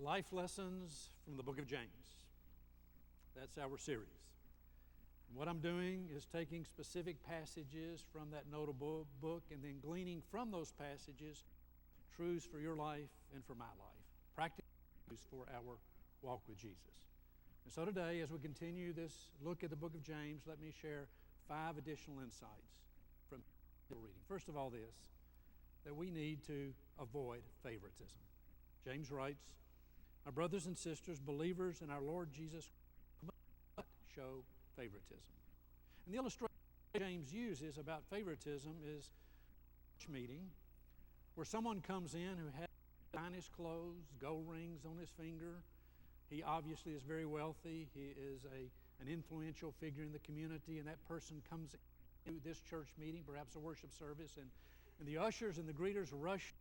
Life Lessons from the Book of James. That's our series. And what I'm doing is taking specific passages from that notable book and then gleaning from those passages truths for your life and for my life, practical truths for our walk with Jesus. And so today, as we continue this look at the book of James, let me share 5 additional insights from the reading. First of all, this, that we need to avoid favoritism. James writes, "My brothers and sisters, believers in our Lord Jesus, must not show favoritism." And the illustration James uses about favoritism is a church meeting where someone comes in who has finest clothes, gold rings on his finger. He obviously is very wealthy. He is an influential figure in the community, and that person comes into this church meeting, perhaps a worship service, and the ushers and the greeters rush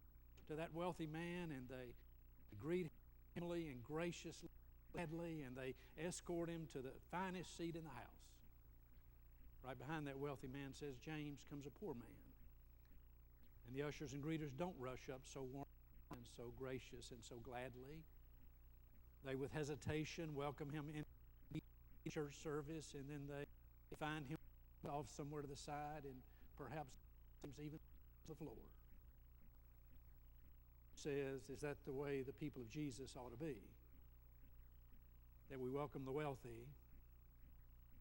to that wealthy man, and they greet him humbly and graciously, gladly, and they escort him to the finest seat in the house. Right behind that wealthy man, says James, comes a poor man. And the ushers and greeters don't rush up so warm and so gracious and so gladly. They, with hesitation, welcome him into the church service, and then they find him off somewhere to the side and perhaps even on the floor. Says, is that the way the people of Jesus ought to be? That we welcome the wealthy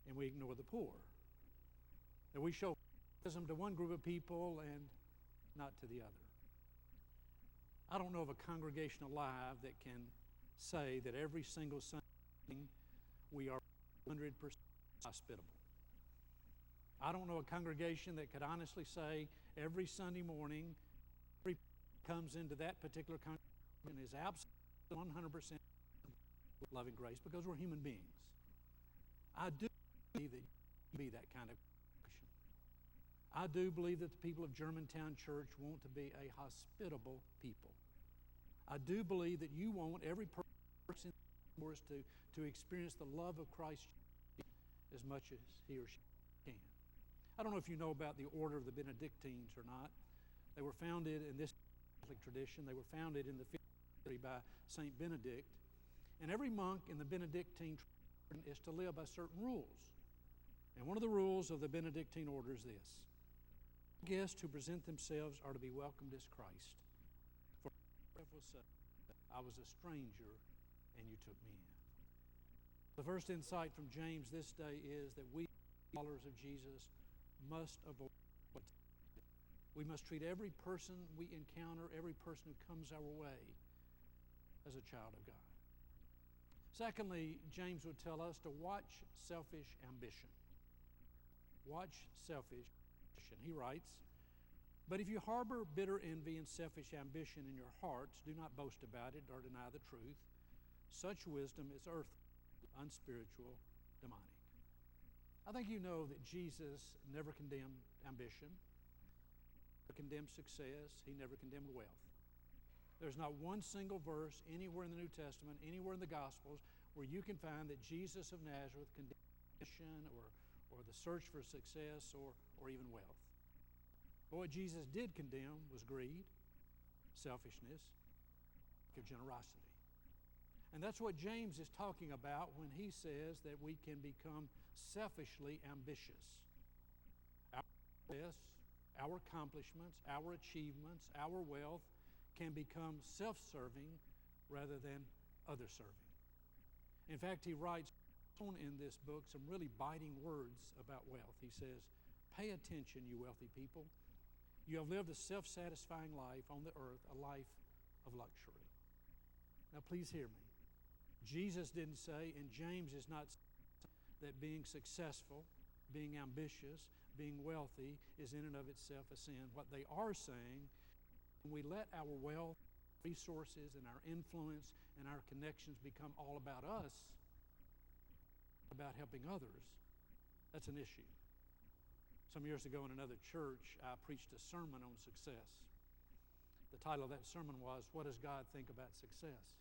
and we ignore the poor. That we show favoritism to one group of people and not to the other. I don't know of a congregation alive that can say that every single Sunday we are 100% hospitable. I don't know a congregation that could honestly say every Sunday morning every comes into that particular congregation is absolutely 100% loving grace, because we're human beings. I do believe that you can be that kind of Christian. I do believe that the people of Germantown Church want to be a hospitable people. I do believe that you want every person to experience the love of Christ as much as he or she can. I don't know if you know about the order of the Benedictines or not. They were founded in this Catholic tradition. They were founded in the 5th century by Saint Benedict. And every monk in the Benedictine tradition is to live by certain rules. And one of the rules of the Benedictine order is this: guests who present themselves are to be welcomed as Christ. For will say, I was a stranger and you took me in. The first insight from James this day is that we, followers of Jesus, must avoid what we must treat every person we encounter, every person who comes our way, as a child of God. Secondly, James would tell us to watch selfish ambition. Watch selfish ambition. He writes, "But if you harbor bitter envy and selfish ambition in your hearts, do not boast about it or deny the truth. Such wisdom is earthly, unspiritual, demonic." I think you know that Jesus never condemned ambition, never condemned success, he never condemned wealth. There's not one single verse anywhere in the New Testament, anywhere in the Gospels, where you can find that Jesus of Nazareth condemned ambition or the search for success or even wealth. But what Jesus did condemn was greed, selfishness, lack of generosity. And that's what James is talking about when he says that we can become selfishly ambitious. Our success, our accomplishments, our achievements, our wealth can become self-serving rather than other-serving. In fact, he writes in this book some really biting words about wealth. He says, "Pay attention, you wealthy people. You have lived a self-satisfying life on the earth, a life of luxury." Now please hear me. Jesus didn't say, and James is not saying, that being successful, being ambitious, being wealthy is in and of itself a sin. What they are saying, when we let our wealth, resources, and our influence and our connections become all about us, about helping others, that's an issue. Some years ago in another church, I preached a sermon on success. The title of that sermon was, "What does God think about success?"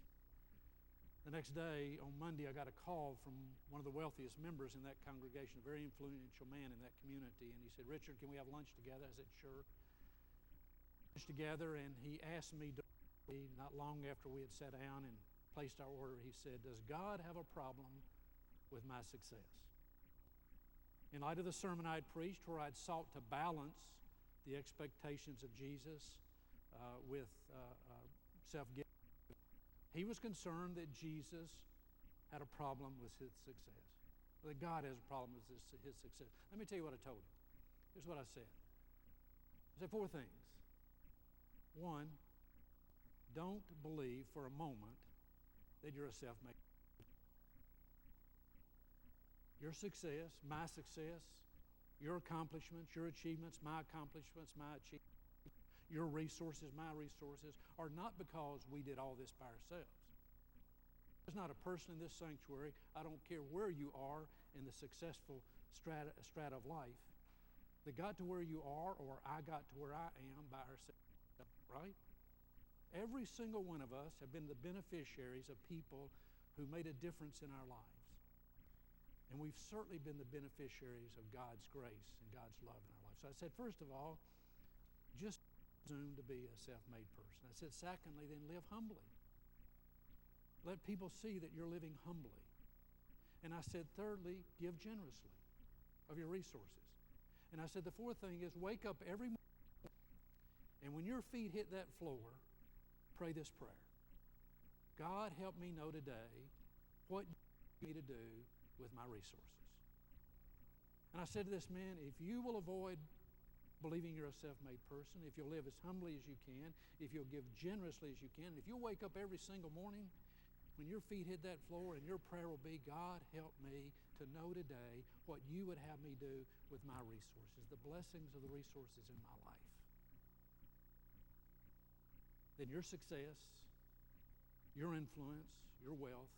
The next day, on Monday, I got a call from one of the wealthiest members in that congregation, a very influential man in that community, and he said, "Richard, can we have lunch together?" I said, "Sure." Lunch together, and he asked me not long after we had sat down, and placed our order, he said, does God have a problem with my success? In light of the sermon I'd preached, where I'd sought to balance the expectations of Jesus with self-giving, he was concerned that Jesus had a problem with his success, that God has a problem with his success. Let me tell you what I told him. Here's what I said. I said 4 things. 1, don't believe for a moment that you're a self-made. Your success, my success, your accomplishments, your achievements, my accomplishments, my achievements, your resources, my resources, are not because we did all this by ourselves. There's not a person in this sanctuary, I don't care where you are in the successful strata of life, that got to where you are or I got to where I am by ourselves, right? Every single one of us have been the beneficiaries of people who made a difference in our lives. And we've certainly been the beneficiaries of God's grace and God's love in our life. So I said, first of all, just presume to be a self-made person. I said, secondly, then live humbly. Let people see that you're living humbly. And I said, thirdly, give generously of your resources. And I said, the fourth thing is wake up every morning, and when your feet hit that floor, pray this prayer. God, help me know today what you want me to do with my resources. And I said to this man, if you will avoid believing you're a self-made person, if you'll live as humbly as you can, if you'll give generously as you can, if you'll wake up every single morning when your feet hit that floor and your prayer will be, God, help me to know today what you would have me do with my resources, the blessings of the resources in my life, then your success, your influence, your wealth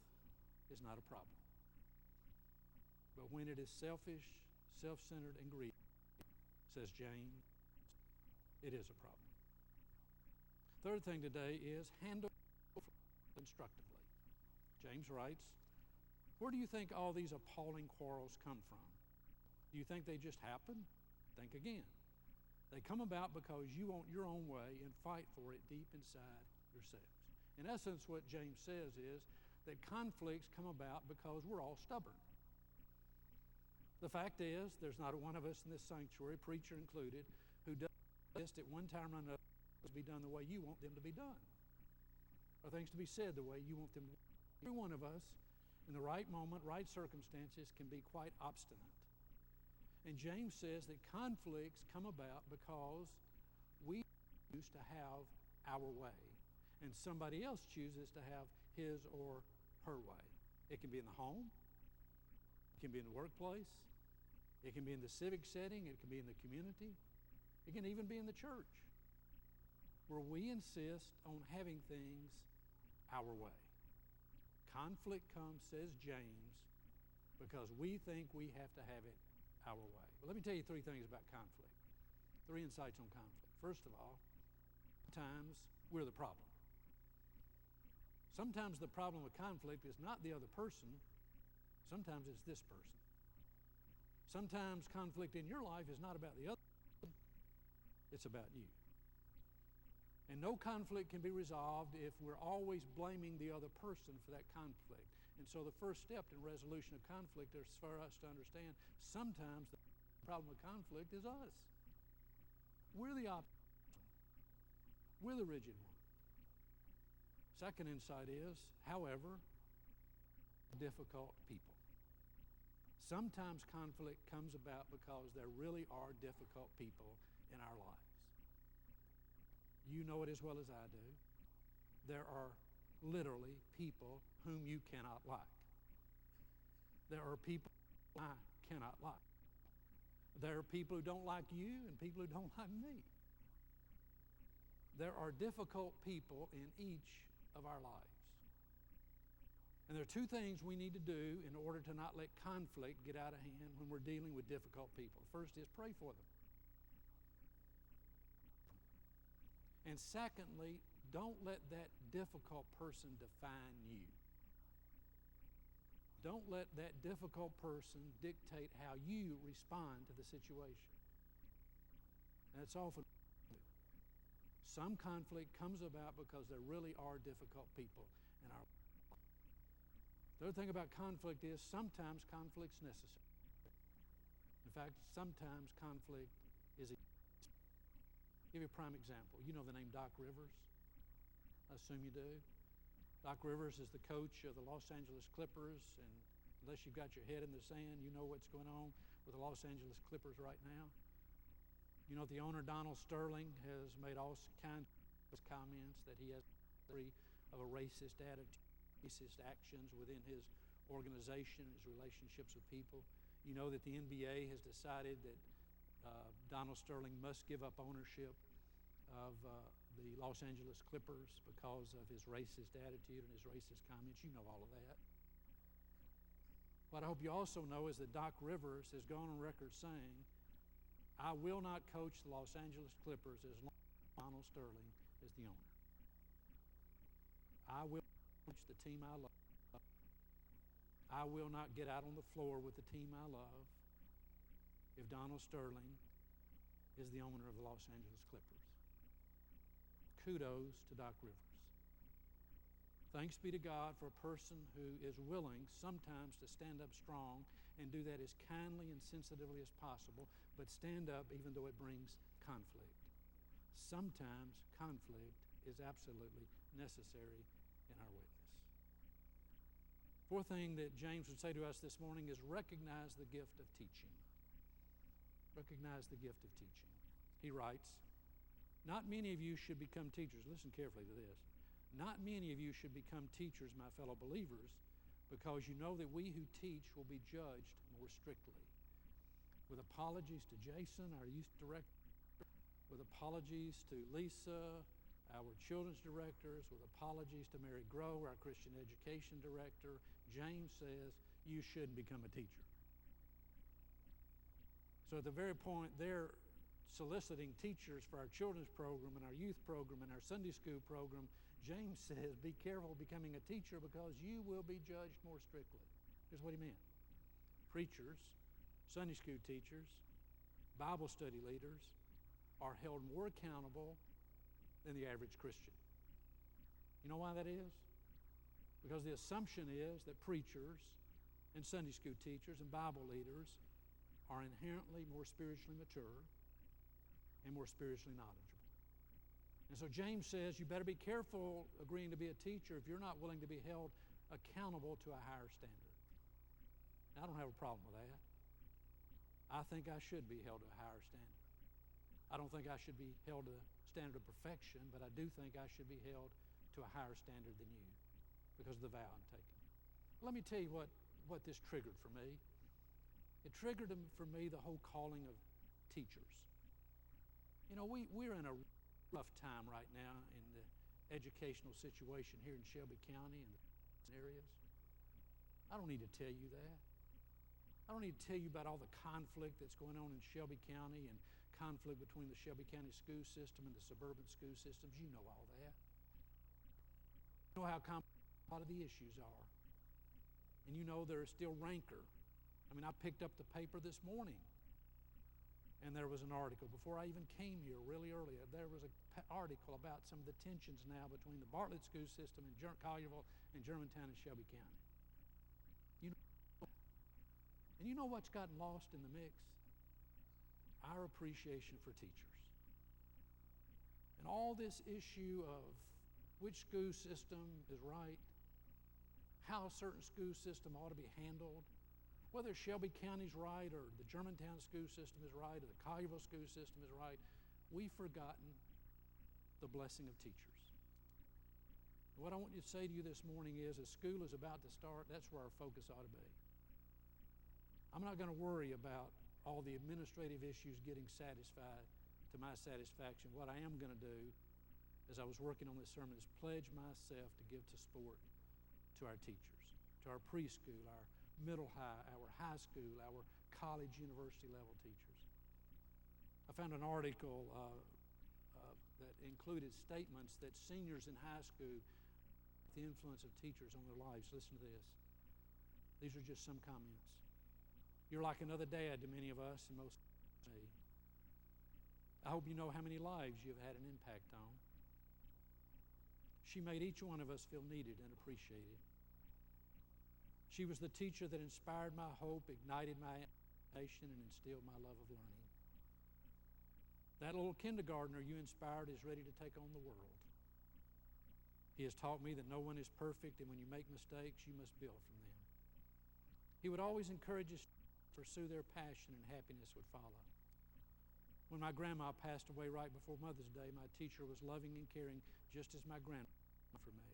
is not a problem. But when it is selfish, self-centered, and greedy, says James, it is a problem. Third thing today is handle instructively. James writes, where do you think all these appalling quarrels come from? Do you think they just happen? Think again. They come about because you want your own way and fight for it deep inside yourselves. In essence, what James says is that conflicts come about because we're all stubborn. The fact is, there's not one of us in this sanctuary, preacher included, who does this at one time or another to be done the way you want them to be done, or things to be said the way you want them to be. Every one of us, in the right moment, right circumstances, can be quite obstinate. And James says that conflicts come about because we choose to have our way, and somebody else chooses to have his or her way. It can be in the home, it can be in the workplace, it can be in the civic setting, it can be in the community, it can even be in the church, where we insist on having things our way. Conflict comes, says James, because we think we have to have it our way. Well, let me tell you 3 things about conflict. 3 insights on conflict. First of all, sometimes we're the problem. Sometimes the problem with conflict is not the other person. Sometimes it's this person. Sometimes conflict in your life is not about the other person. It's about you. And no conflict can be resolved if we're always blaming the other person for that conflict. And so the first step in resolution of conflict is for us to understand sometimes the problem with conflict is us. We're the opposite. We're the rigid one. Second insight is, however, difficult people. Sometimes conflict comes about because there really are difficult people in our lives. You know it as well as I do. There are literally people whom you cannot like. There are people I cannot like. There are people who don't like you and people who don't like me. There are difficult people in each of our lives. And there are 2 things we need to do in order to not let conflict get out of hand when we're dealing with difficult people. First is pray for them. And secondly, don't let that difficult person define you. Don't let that difficult person dictate how you respond to the situation. That's often some conflict comes about because there really are difficult people in our lives. The other thing about conflict is sometimes conflict's necessary. In fact, sometimes conflict is a... I'll give you a prime example. You know the name Doc Rivers? I assume you do. Doc Rivers is the coach of the Los Angeles Clippers, and unless you've got your head in the sand, you know what's going on with the Los Angeles Clippers right now. You know the owner, Donald Sterling, has made all kinds of comments that he has of a racist attitude, racist actions within his organization, his relationships with people. You know that the NBA has decided that Donald Sterling must give up ownership of the Los Angeles Clippers because of his racist attitude and his racist comments. You know all of that. What I hope you also know is that Doc Rivers has gone on record saying, I will not coach the Los Angeles Clippers as long as Donald Sterling is the owner. I will coach the team I love. I will not get out on the floor with the team I love if Donald Sterling is the owner of the Los Angeles Clippers. Kudos to Doc Rivers. Thanks be to God for a person who is willing sometimes to stand up strong and do that as kindly and sensitively as possible, but stand up even though it brings conflict. Sometimes conflict is absolutely necessary in our witness. Fourth thing that James would say to us this morning is recognize the gift of teaching. Recognize the gift of teaching. He writes, not many of you should become teachers. Listen carefully to this. Not many of you should become teachers, my fellow believers, because you know that we who teach will be judged more strictly. With apologies to Jason, our youth director, with apologies to Lisa, our children's directors, with apologies to Mary Grow, our Christian education director, James says you shouldn't become a teacher. So at the very point they're soliciting teachers for our children's program and our youth program and our Sunday school program, James says, be careful becoming a teacher because you will be judged more strictly. Here's what he meant. Preachers, Sunday school teachers, Bible study leaders are held more accountable than the average Christian. You know why that is? Because the assumption is that preachers and Sunday school teachers and Bible leaders are inherently more spiritually mature and more spiritually knowledgeable. And so James says you better be careful agreeing to be a teacher if you're not willing to be held accountable to a higher standard. Now, I don't have a problem with that. I think I should be held to a higher standard. I don't think I should be held to a standard of perfection, but I do think I should be held to a higher standard than you because of the vow I'm taking. Let me tell you what this triggered for me. It triggered for me the whole calling of teachers. You know, we're in a rough time right now in the educational situation here in Shelby County and the areas. I don't need to tell you that. I don't need to tell you about all the conflict that's going on in Shelby County and conflict between the Shelby County school system and the suburban school systems. You know all that. You know how complex a lot of the issues are. And you know there is still rancor. I mean, I picked up the paper this morning and there was an article. Before I even came here really early, there was an article about some of the tensions now between the Bartlett school system in Collierville and Germantown and Shelby County. And you know what's gotten lost in the mix? Our appreciation for teachers. And all this issue of which school system is right, how a certain school system ought to be handled, whether Shelby County's right or the Germantown school system is right or the Collierville school system is right, we've forgotten the blessing of teachers. What I want you to say to you this morning is, as school is about to start, that's where our focus ought to be. I'm not going to worry about all the administrative issues getting satisfied to my satisfaction. What I am going to do, as I was working on this sermon, is pledge myself to give to sport to our teachers, to our preschool, our middle high, our high school, our college, university level teachers. I found an article that included statements that seniors in high school, the influence of teachers on their lives. Listen to this. These are just some comments. You're like another dad to many of us and most of me. I hope you know how many lives you've had an impact on. She made each one of us feel needed and appreciated. She was the teacher that inspired my hope, ignited my imagination, and instilled my love of learning. That little kindergartner you inspired is ready to take on the world. He has taught me that no one is perfect, and when you make mistakes, you must build from them. He would always encourage us to pursue their passion, and happiness would follow. When my grandma passed away right before Mother's Day, my teacher was loving and caring just as my grandma for me.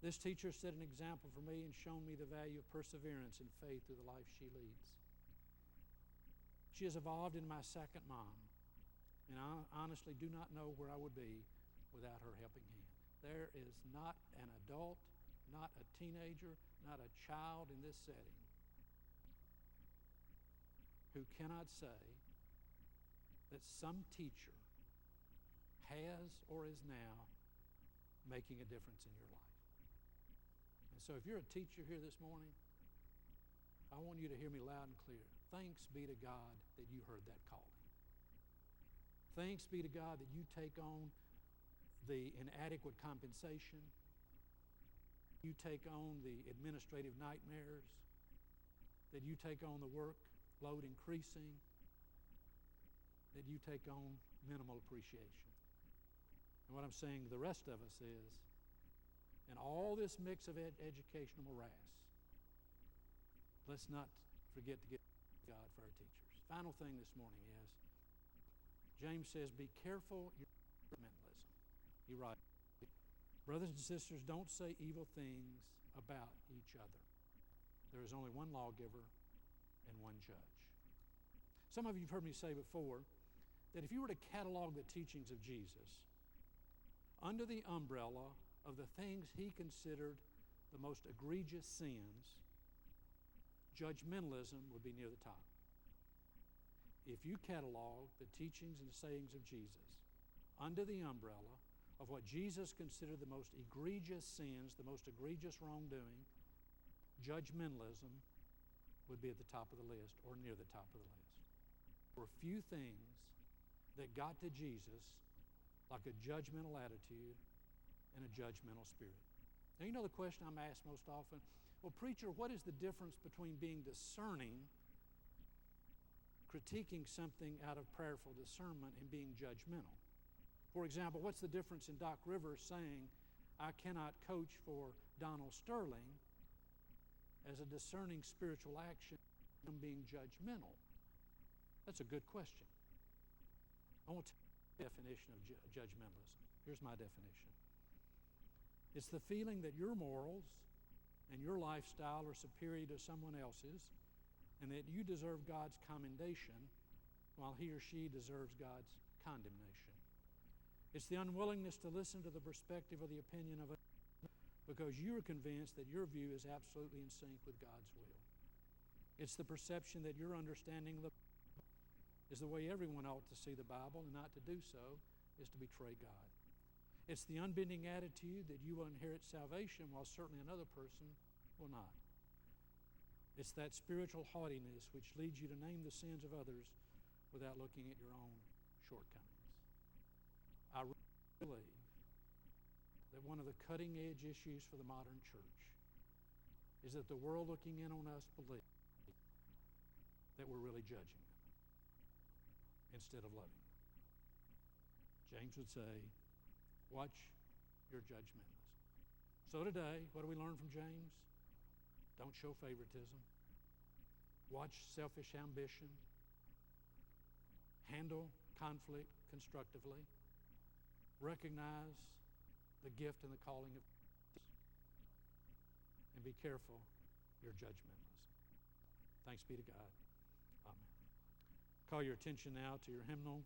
This teacher set an example for me and shown me the value of perseverance and faith through the life she leads. She has evolved into my second mom, and I honestly do not know where I would be without her helping hand. There is not an adult, not a teenager, not a child in this setting who cannot say that some teacher has or is now making a difference in your life. And so if you're a teacher here this morning, I want you to hear me loud and clear. Thanks be to God that you heard that calling. Thanks be to God that you take on the inadequate compensation. You take on the administrative nightmares. That you take on the workload increasing. That you take on minimal appreciation. And what I'm saying to the rest of us is, in all this mix of educational morass, let's not forget to give God for our teachers. Final thing this morning is, James says, be careful your mentalism. He writes, brothers and sisters, don't say evil things about each other. There is only one lawgiver and one judge. Some of you have heard me say before that if you were to catalog the teachings of Jesus under the umbrella of the things he considered the most egregious sins, judgmentalism would be near the top. If you catalog the teachings and sayings of Jesus under the umbrella of what Jesus considered the most egregious sins, the most egregious wrongdoing, judgmentalism would be at the top of the list or near the top of the list. There were few things that got to Jesus like a judgmental attitude and a judgmental spirit. Now, you know the question I'm asked most often, well, preacher, what is the difference between being discerning, critiquing something out of prayerful discernment, and being judgmental? For example, what's the difference in Doc Rivers saying, I cannot coach for Donald Sterling, as a discerning spiritual action from being judgmental? That's a good question. I want to tell you the definition of judgmentalism. Here's my definition. It's the feeling that your morals and your lifestyle are superior to someone else's, and that you deserve God's commendation while he or she deserves God's condemnation. It's the unwillingness to listen to the perspective or the opinion of another because you are convinced that your view is absolutely in sync with God's will. It's the perception that your understanding of the Bible is the way everyone ought to see the Bible, and not to do so is to betray God. It's the unbending attitude that you will inherit salvation while certainly another person will not. It's that spiritual haughtiness which leads you to name the sins of others without looking at your own shortcomings. I really believe that one of the cutting-edge issues for the modern church is that the world looking in on us believes that we're really judging them instead of loving them. James would say, watch your judgmentalism. So today, what do we learn from James? Don't show favoritism. Watch selfish ambition. Handle conflict constructively. Recognize the gift and the calling of Jesus. And be careful your judgmentalism. Thanks be to God. Amen. Call your attention now to your hymnal.